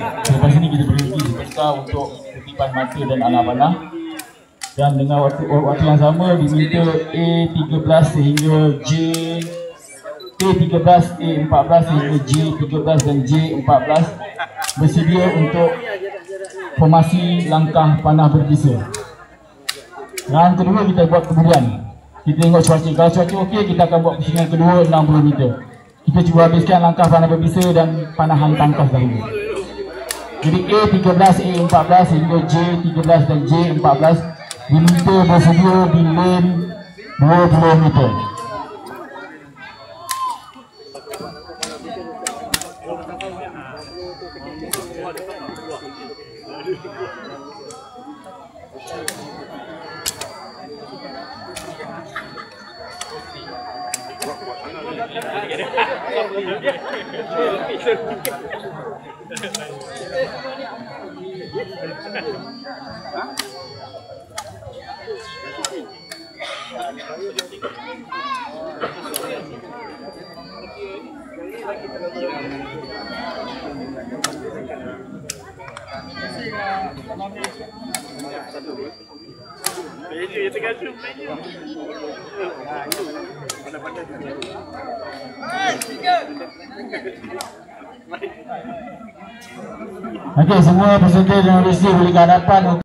Selepas ini kita berhenti sebentar untuk kutipan mata dan anak panah. Dan dengan waktu yang sama diminta A13 sehingga A13, A14 sehingga J13 dan J14 bersedia untuk formasi langkah panah berpisah. Round kedua kita buat kemudian. Kita tengok cuaca. Kalau cuaca okey, kita akan buat pusingan kedua 60 meter. Kita cuba habiskan langkah panah berpisah dan panahan tangkas dahulu. Jadi A13, A14 hingga J13 dan J14 diminta bersedia di lane 20 meter. Okey, semua peserta dan polisi boleh ke hadapan.